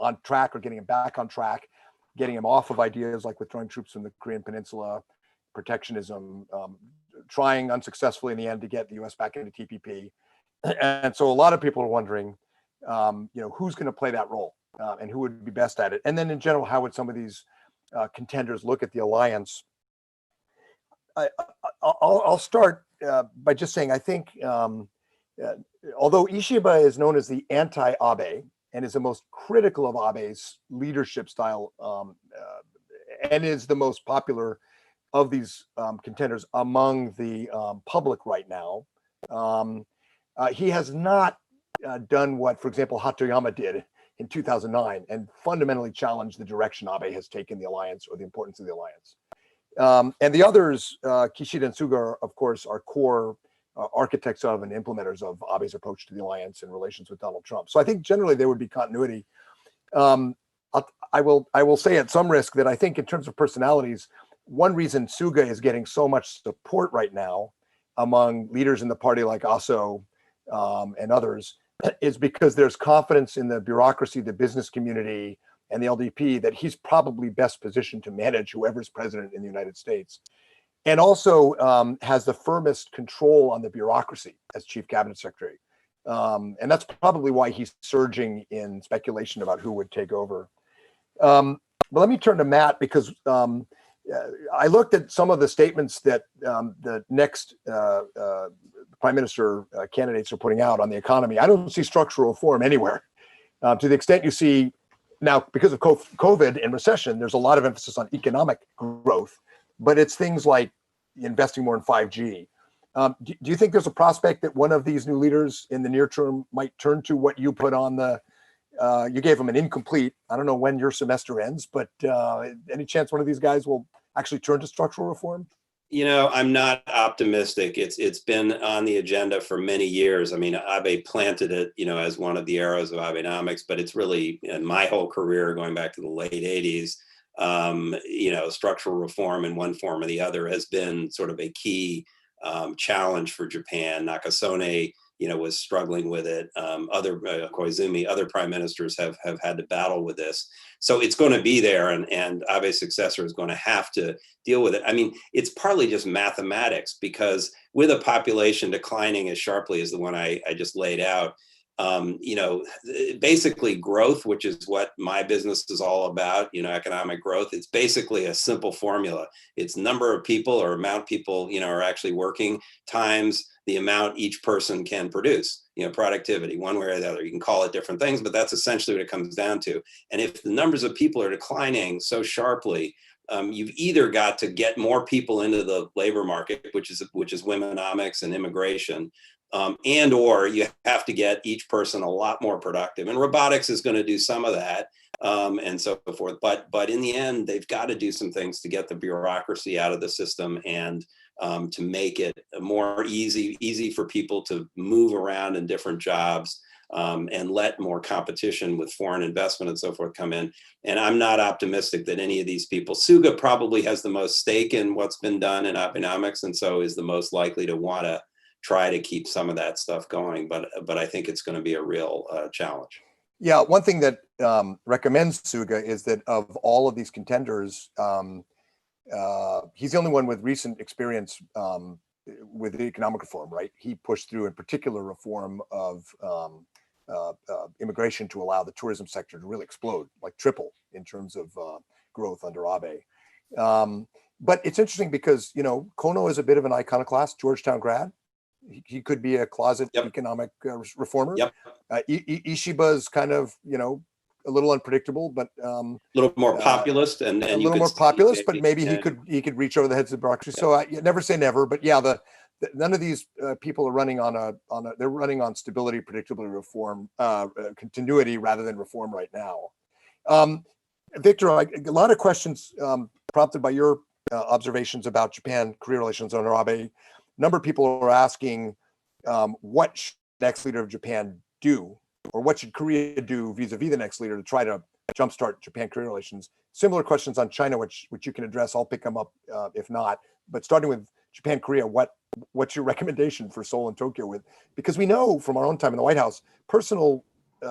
on track or getting him back on track, getting him off of ideas like withdrawing troops from the Korean Peninsula, protectionism, trying unsuccessfully in the end to get the US back into TPP. And so a lot of people are wondering, who's going to play that role and who would be best at it? And then in general, how would some of these contenders look at the alliance? I'll start by just saying, I think, although Ishiba is known as the anti-Abe and is the most critical of Abe's leadership style and is the most popular of these contenders among the public right now, he has not done what, for example, Hatoyama did in 2009 and fundamentally challenged the direction Abe has taken the alliance or the importance of the alliance. And the others, Kishida and Suga, of course, are core architects of and implementers of Abe's approach to the alliance in relations with Donald Trump. So I think generally there would be continuity. I will say at some risk that I think in terms of personalities, one reason Suga is getting so much support right now among leaders in the party like Aso and others is because there's confidence in the bureaucracy, the business community, and the LDP that he's probably best positioned to manage whoever's president in the United States. And also has the firmest control on the bureaucracy as chief cabinet secretary. And that's probably why he's surging in speculation about who would take over. But let me turn to Matt, because I looked at some of the statements that the next prime minister candidates are putting out on the economy. I don't see structural reform anywhere. To the extent you see now, because of COVID and recession, there's a lot of emphasis on economic growth, but it's things like investing more in 5G, Do you think there's a prospect that one of these new leaders in the near term might turn to what you put on the, you gave them an incomplete, I don't know when your semester ends, but any chance one of these guys will actually turn to structural reform? You know, I'm not optimistic. It's been on the agenda for many years. I mean, Abe planted it, you know, as one of the arrows of Abeomics, but it's really, in my whole career, going back to the late 80s, you know, structural reform in one form or the other has been sort of a key challenge for Japan. Nakasone, you know, was struggling with it. Koizumi, other prime ministers have had to battle with this. So it's going to be there, and Abe's successor is going to have to deal with it. I mean, it's partly just mathematics, because with a population declining as sharply as the one I just laid out, you know, basically growth, which is what my business is all about, you know, economic growth, it's basically a simple formula. It's number of people or amount people, you know, are actually working times the amount each person can produce, you know, productivity, one way or the other. You can call it different things, but that's essentially what it comes down to. And if the numbers of people are declining so sharply, you've either got to get more people into the labor market, which is womenomics and immigration, and or you have to get each person a lot more productive. And robotics is going to do some of that, and so forth. But in the end, they've got to do some things to get the bureaucracy out of the system, and to make it more easy for people to move around in different jobs, and let more competition with foreign investment and so forth come in. And I'm not optimistic that any of these people, Suga probably has the most stake in what's been done in Abeomics, and so is the most likely to want to try to keep some of that stuff going. But I think it's going to be a real challenge. Yeah, one thing that recommends Suga is that of all of these contenders, he's the only one with recent experience with the economic reform, right? He pushed through in particular reform of immigration to allow the tourism sector to really explode, like triple in terms of growth under Abe. But it's interesting because, you know, Kono is a bit of an iconoclast, Georgetown grad. He could be a closet economic reformer. Ishiba's kind of, you know, a little unpredictable, but a little more populist, and a little more populist, but maybe he could reach over the heads of the bureaucracy. So I never say never, but yeah, none of these people are running they're running on stability, predictability, reform, continuity rather than reform right now. Victor, a lot of questions prompted by your observations about Japan-Korea relations under Abe. A number of people are asking, what should the next leader of Japan do, or what should Korea do vis-a-vis the next leader to try to jumpstart Japan-Korea relations? Similar questions on China, which you can address. I'll pick them up if not. But starting with Japan-Korea, what's your recommendation for Seoul and Tokyo? Because we know from our own time in the White House, personal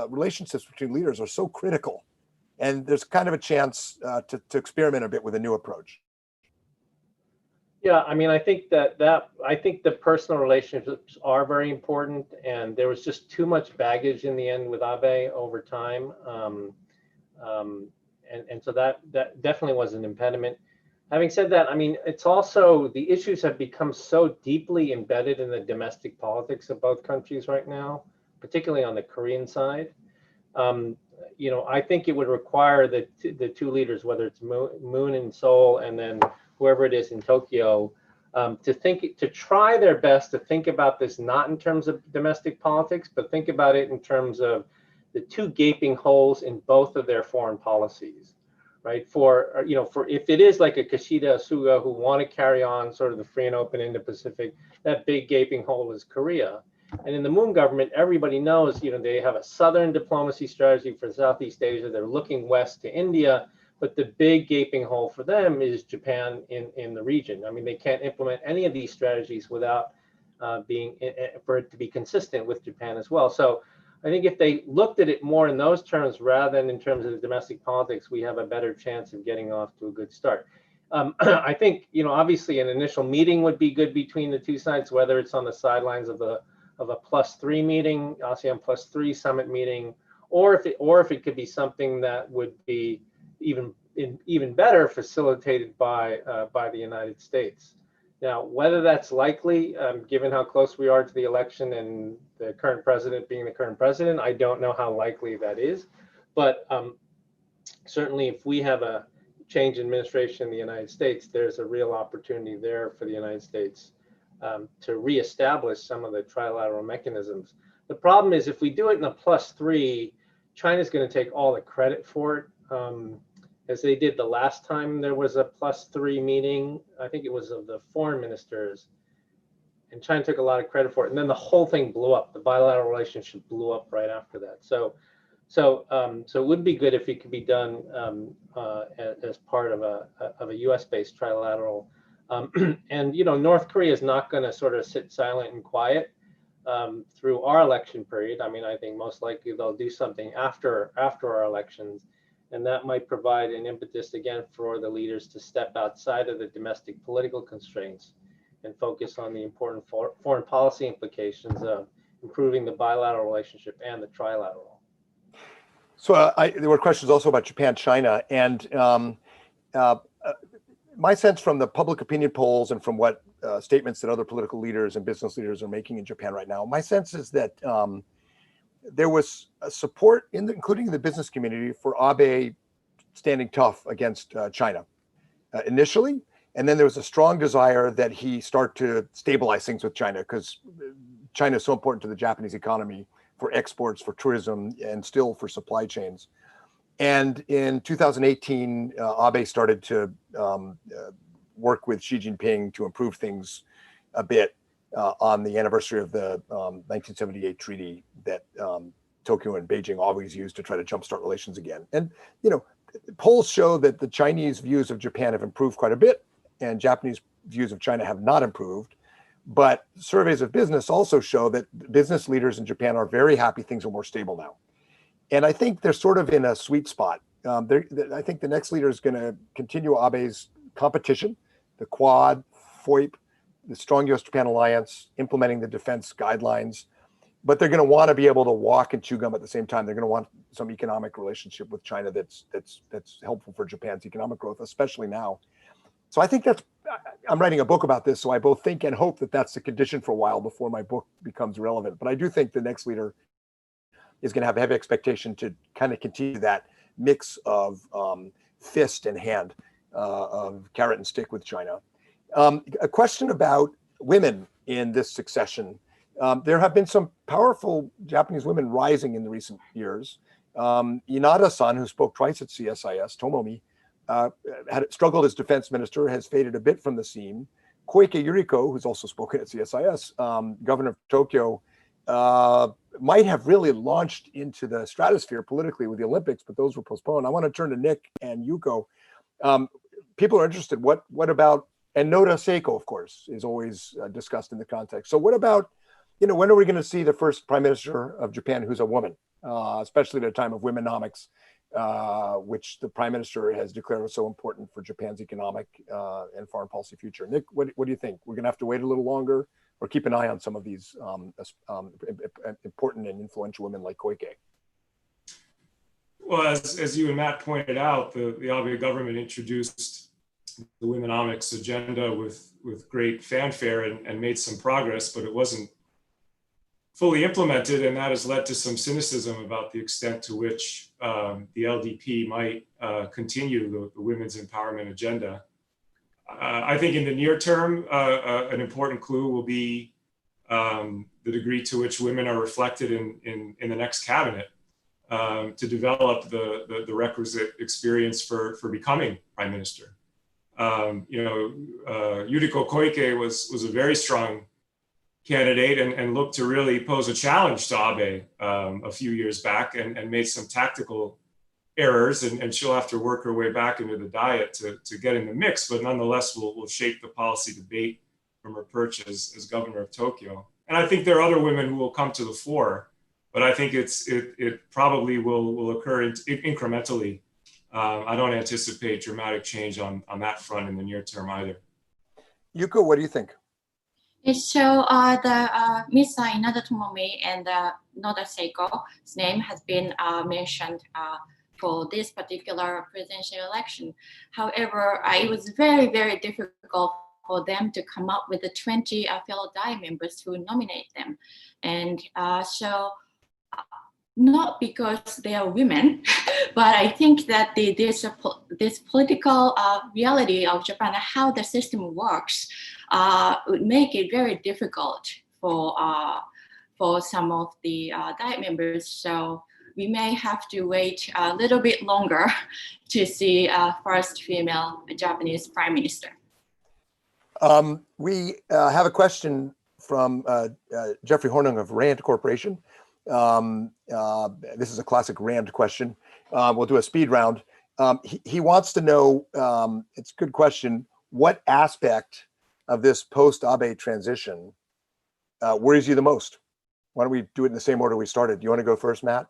relationships between leaders are so critical, and there's kind of a chance to experiment a bit with a new approach. Yeah, I mean, I think I think the personal relationships are very important, and there was just too much baggage in the end with Abe over time, and so that definitely was an impediment. Having said that, I mean, it's also the issues have become so deeply embedded in the domestic politics of both countries right now, particularly on the Korean side. You know, I think it would require the two leaders, whether it's Moon in Seoul and then whoever it is in Tokyo, to try their best to think about this not in terms of domestic politics, but think about it in terms of the two gaping holes in both of their foreign policies, right? For if it is like a Kishida, Suga who want to carry on sort of the free and open Indo-Pacific, that big gaping hole is Korea. And in the Moon government, everybody knows, you know, they have a Southern diplomacy strategy for Southeast Asia. They're looking west to India. But the big gaping hole for them is Japan in the region. I mean, they can't implement any of these strategies without for it to be consistent with Japan as well. So I think if they looked at it more in those terms rather than in terms of the domestic politics, we have a better chance of getting off to a good start. I think, you know, obviously an initial meeting would be good between the two sides, whether it's on the sidelines of a +3 meeting, ASEAN +3 summit meeting, or if it could be something that would be even better facilitated by the United States. Now, whether that's likely, given how close we are to the election and the current president being the current president, I don't know how likely that is. But certainly, if we have a change in administration in the United States, there's a real opportunity there for the United States to reestablish some of the trilateral mechanisms. The problem is if we do it in a +3, China's going to take all the credit for it, as they did the last time there was a +3 meeting. I think it was of the foreign ministers, and China took a lot of credit for it. And then the whole thing blew up. The bilateral relationship blew up right after that. So it would be good if it could be done as part of a U.S.-based trilateral. And North Korea is not going to sort of sit silent and quiet through our election period. I mean, I think most likely they'll do something after our elections, and that might provide an impetus again for the leaders to step outside of the domestic political constraints and focus on the important foreign policy implications of improving the bilateral relationship and the trilateral. So there were questions also about Japan, China, and my sense from the public opinion polls and from what statements that other political leaders and business leaders are making in Japan right now, my sense is that there was support, including the business community, for Abe standing tough against China initially. And then there was a strong desire that he start to stabilize things with China, because China is so important to the Japanese economy for exports, for tourism, and still for supply chains. And in 2018, Abe started to work with Xi Jinping to improve things a bit on the anniversary of the 1978 treaty that Tokyo and Beijing always used to try to jumpstart relations again. And, polls show that the Chinese views of Japan have improved quite a bit, and Japanese views of China have not improved. But surveys of business also show that business leaders in Japan are very happy things are more stable now. And I think they're sort of in a sweet spot. I think the next leader is going to continue Abe's competition, the Quad, FOIP, the strong U.S.-Japan alliance, implementing the defense guidelines. But they're going to want to be able to walk and chew gum at the same time. They're going to want some economic relationship with China that's helpful for Japan's economic growth, especially now. So I think I'm writing a book about this, so I both think and hope that that's the condition for a while before my book becomes relevant. But I do think the next leader is going to have a heavy expectation to kind of continue that mix of fist and hand, of carrot and stick with China. A question about women in this succession. There have been some powerful Japanese women rising in the recent years. Inada-san, who spoke twice at CSIS, Tomomi, had struggled as defense minister, has faded a bit from the scene. Koike Yuriko, who's also spoken at CSIS, governor of Tokyo, might have really launched into the stratosphere politically with the Olympics, but those were postponed. I want to turn to Nick and Yuko. People are interested. What about, and Noda Seiko, of course, is always discussed in the context. So what about, when are we going to see the first prime minister of Japan who's a woman, especially at a time of womenomics, which the prime minister has declared was so important for Japan's economic and foreign policy future? Nick, what do you think? We're going to have to wait a little longer, or keep an eye on some of these important and influential women like Koike? Well, as you and Matt pointed out, the Abe government introduced the womenomics agenda with great fanfare and made some progress, but it wasn't fully implemented, and that has led to some cynicism about the extent to which the LDP might continue the women's empowerment agenda. I think in the near term, an important clue will be the degree to which women are reflected in the next cabinet to develop the requisite experience for becoming prime minister. Yuriko Koike was a very strong candidate and looked to really pose a challenge to Abe a few years back and made some tactical errors, and she'll have to work her way back into the diet to get in the mix, but nonetheless will shape the policy debate from her perch as governor of Tokyo. And I think there are other women who will come to the fore, but I think it probably will occur incrementally. I don't anticipate dramatic change on that front in the near term either. Yuko, what do you think? So the Miss Inada Tomomi and Noda Seiko's name has been mentioned for this particular presidential election. However, it was very, very difficult for them to come up with the 20 fellow DAI members who nominate them. And so not because they are women, but I think that this political reality of Japan, how the system works, would make it very difficult for some of the Diet members. So we may have to wait a little bit longer to see first female Japanese prime minister. We have a question from Jeffrey Hornung of Rand Corporation. This is a classic Rand question. We'll do a speed round. He wants to know, it's a good question, what aspect of this post-Abe transition worries you the most? Why don't we do it in the same order we started? Do you want to go first, Matt?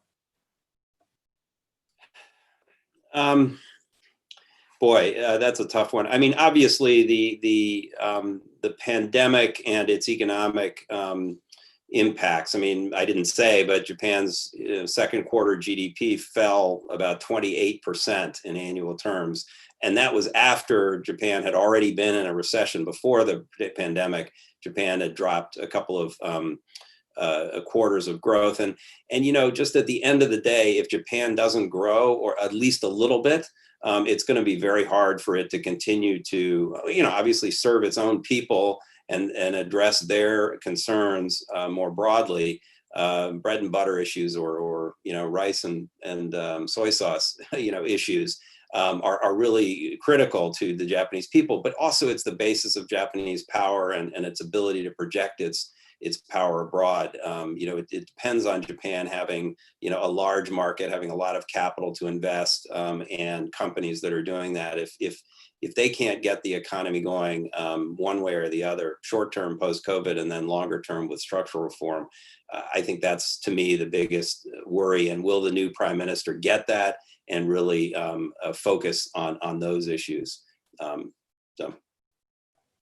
Boy, that's a tough one. I mean, obviously, the pandemic and its economic impacts. I mean, I didn't say, but Japan's second quarter GDP fell about 28% in annual terms. And that was after Japan had already been in a recession. Before the pandemic, Japan had dropped a couple of quarters of growth. And just at the end of the day, if Japan doesn't grow, or at least a little bit, it's going to be very hard for it to continue to, obviously serve its own people and address their concerns more broadly. Bread and butter issues, or rice and soy sauce, issues are really critical to the Japanese people. But also, it's the basis of Japanese power and its ability to project its power abroad. It depends on Japan having, a large market, having a lot of capital to invest, and companies that are doing that. If they can't get the economy going one way or the other, short term post-COVID, and then longer term with structural reform, I think that's, to me, the biggest worry. And will the new prime minister get that and really focus on those issues?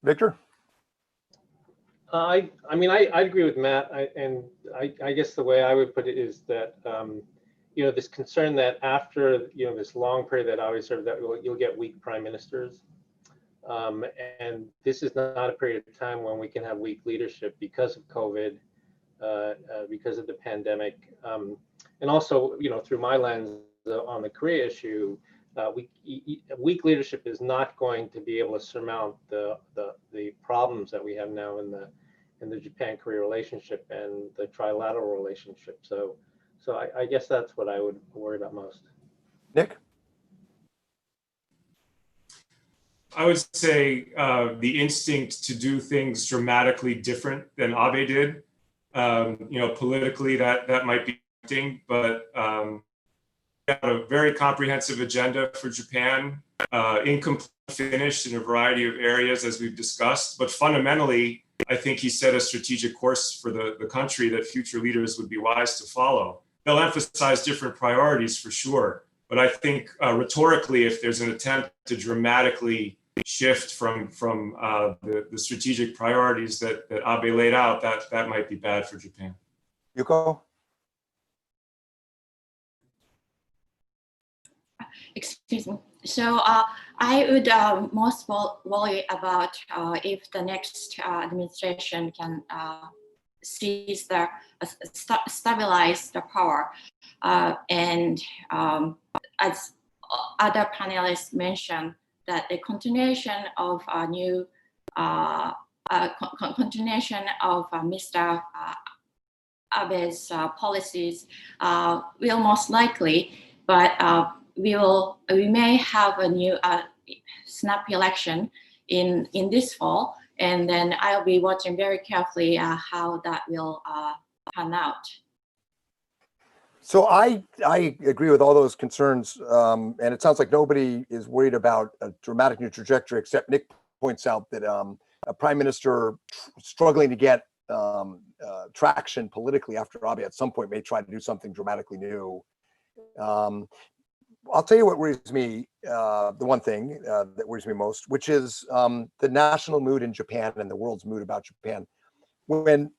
Victor? I agree with Matt, I guess the way I would put it is that this concern that after this long period that I always served, that you'll get weak prime ministers, and this is not a period of time when we can have weak leadership because of COVID, because of the pandemic, and also through my lens on the Korea issue. Weak leadership is not going to be able to surmount the problems that we have now in the Japan-Korea relationship and the trilateral relationship. So I guess that's what I would worry about most. Nick? I would say the instinct to do things dramatically different than Abe did. Politically that might be tempting, but got a very comprehensive agenda for Japan, incomplete, finished in a variety of areas, as we've discussed. But fundamentally, I think he set a strategic course for the country that future leaders would be wise to follow. They'll emphasize different priorities for sure, but I think rhetorically, if there's an attempt to dramatically shift from the strategic priorities that Abe laid out, that might be bad for Japan. Yuko? Excuse me. So I would most worry about if the next administration can seize stabilize the power, and as other panelists mentioned, that the continuation of continuation of Mr. Abe's policies will most likely, but we may have a new snap election in this fall, and then I'll be watching very carefully how that will pan out. So I agree with all those concerns, and it sounds like nobody is worried about a dramatic new trajectory, except Nick points out that a prime minister struggling to get traction politically after Abe at some point may try to do something dramatically new. I'll tell you what worries me, the one thing that worries me most, which is the national mood in Japan and the world's mood about Japan. When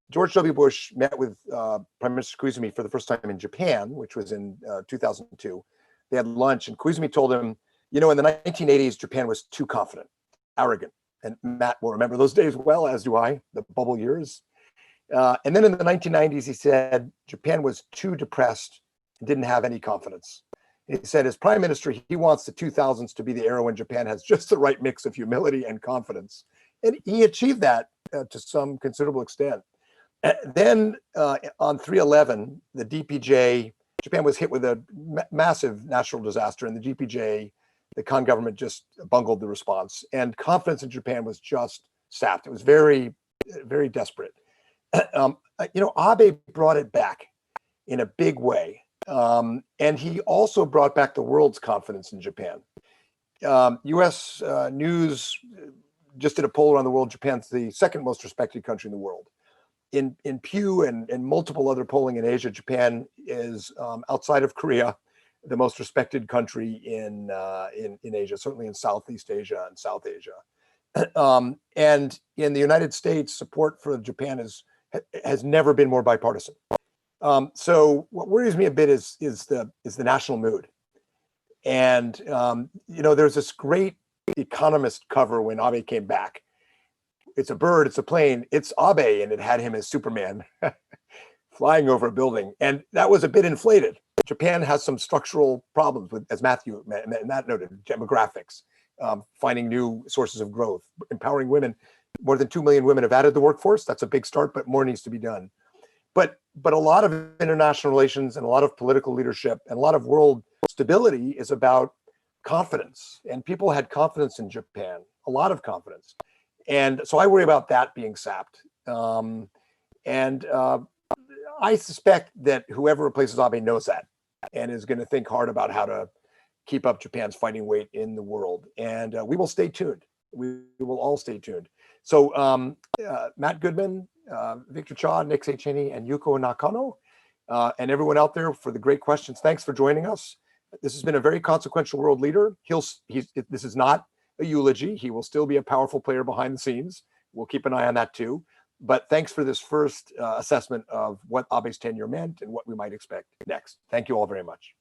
George W. Bush met with Prime Minister Koizumi for the first time in Japan, which was in 2002, they had lunch, and Koizumi told him, in the 1980s, Japan was too confident, arrogant. And Matt will remember those days well, as do I, the bubble years. And then in the 1990s, he said Japan was too depressed and didn't have any confidence. He said, as prime minister, he wants the 2000s to be the era when Japan has just the right mix of humility and confidence. And he achieved that to some considerable extent. Then on 3/11, the DPJ, Japan was hit with a massive natural disaster, and the DPJ, the Khan government, just bungled the response, and confidence in Japan was just sapped. It was very, very desperate. Abe brought it back in a big way, and he also brought back the world's confidence in Japan. U.S. News just did a poll around the world. Japan's the second most respected country in the world. In Pew and multiple other polling in Asia, Japan is, outside of Korea, the most respected country in Asia, certainly in Southeast Asia and South Asia. And in the United States, support for Japan has never been more bipartisan. So what worries me a bit is the national mood. And there's this great Economist cover when Abe came back. It's a bird, it's a plane, it's Abe, and it had him as Superman flying over a building. And that was a bit inflated. Japan has some structural problems with, as Matt noted, demographics, finding new sources of growth, empowering women. More than 2 million women have added the workforce. That's a big start, but more needs to be done. But a lot of international relations and a lot of political leadership and a lot of world stability is about confidence. And people had confidence in Japan, a lot of confidence. And so I worry about that being sapped. I suspect that whoever replaces Abe knows that and is going to think hard about how to keep up Japan's fighting weight in the world. And we will stay tuned. We will all stay tuned. So Matt Goodman, Victor Cha, Nick St. Cheney, and Yuko Nakano, and everyone out there for the great questions. Thanks for joining us. This has been a very consequential world leader. This is not a eulogy. He will still be a powerful player behind the scenes. We'll keep an eye on that too. But thanks for this first assessment of what Abe's tenure meant and what we might expect next. Thank you all very much.